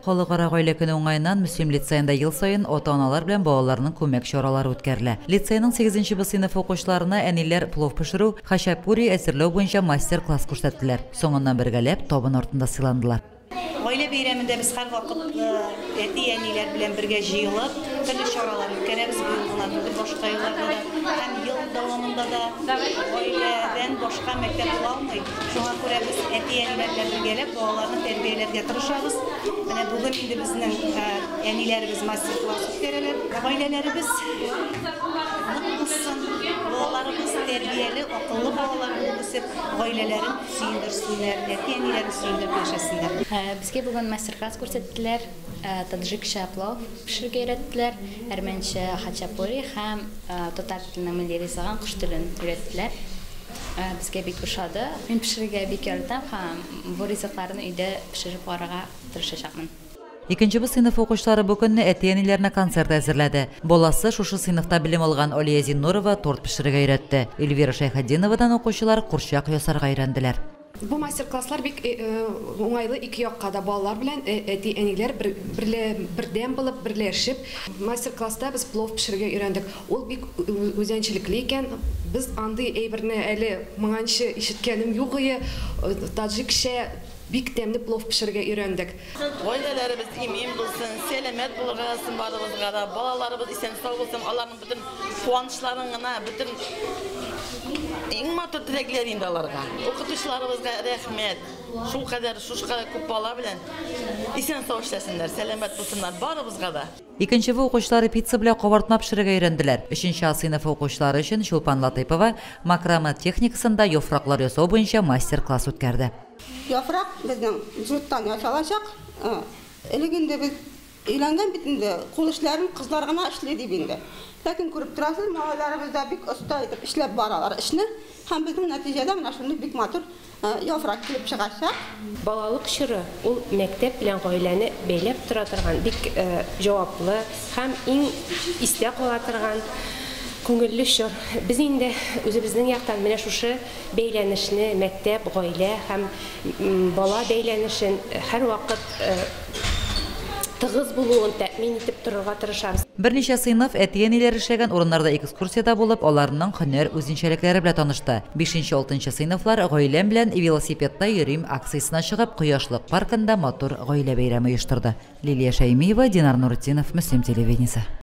Халыкара гаилә көне уңайыннан Мөслим лицейында ел сайын ата-аналар белән балаларның күмәк чаралары үткәрелә. Лицейның 8нче Б сыйныфы укучыларына әниләр плов пешерү, хачапури әзерләү буенча мастер-класс күрсәттеләр. Соңыннан бергәләп табын артында сыйландылар. Гаилә бәйрәмендә без һәрвакыт әти-әниләр белән бергә җыелып, төрле чаралар үткәрәбез. Башка елларда да һәм ел дәвамында да гаиләдән башка мәктәп була алмый. Шуңа күрә без әти-әниләр белән бергәләп балаларны тәрбияләргә тырышабыз. Менә бүген инде безнең әниләребез мастер-класс үткәрәләр. Гаиләләребез балаларыбыз тәрбияле, акыллы балалар үсеп, гаиләләрен сөендерсеннәр, әти-әниләрен сөендереп яшәсеннәр. Безгә бүген мастер-класс күрсәттеләр. Таджикча плов пешерергә өйрәттеләр, әрмәнчә хачапури һәм татар теленә милли ризыгын куш телен өйрәттеләр. Безгә бик ошады. Мин пешерергә бик яратам һәм бу ризыкларны өйдә пешереп карарга тырышачакмын. 2нче Б сыйныфы укучылары бу көнне әти-әниләренә концерт әзерләде. Баласы шушы сыйныфта белем алган Алия Зиннурова торт пешерергә өйрәтте. Эльвира Шайхетдиновадан укучылар курчак ясарга өйрәнделәр. Бу мастер-класслар бик уңайлы ике якка да балалар белән әти-әниләр бердәм булып берләшеп мастер-класста без плов пешерергә өйрәндек. Ул бик үзенчәлекле икән. Без андый әйберне әле моңанчы ишеткәнем юк иде. Таджикча бик тәмле плов пешерергә өйрәндек. Гаиләләребез имин булсын, сәламәт булырга барыбызга да, балаларыбыз исән сау булсын, аларның бөтен куанычларын гына, бөтен иң матур теләкләр инде аларга. Укытучыларыбызга рәхмәт. Шулкадәр күп бала белән исән сау эшләсеннәр, сәламәт булсыннар барыбызга да. 2нче Б укучылары пицца белән кабартма пешерергә өйрәнделәр. 3нче А сыйныфы укучылары өчен Чулпан Латыйпова макрама техникасында яфраклар ясау буенча мастер-класс үткәрде. Яфрак безнең җуттан ясалачак. Элегендә без өйләнгән бит инде, кул эшләрен кызлар гына эшли дип инде. Ләкин күреп торасыз, малайларыбыз да бик оста итеп эшләп баралар эшне. Һәм безнең нәтиҗәдә менә шундый бик матур яфрак килеп чыгачак. Балалык чоры ул мәктәп белән гаиләне бәйләп тора торган бик җаваплы һәм иң истә кала торган күңелле чор. Без инде үзебезнең яктан менә шушы бәйләнешне мәктәп, гаилә һәм бала бәйләнешен һәрвакыт тыгыз булуын тәэмин итеп торырга тырышабыз. Берничә сыйныф әти-әниләр эшләгән урыннарда экскурсияда булып, аларның һөнәр үзенчәлекләре белән танышты. 5нче-6нчы сыйныфлар гаиләм белән велосипедта йөрим акциясына чыгып, Кояшлык паркында матур гаилә бәйрәме оештырды. Лилия Шәймиева, Динар Нуртдинов, Мөслим телевидениесе.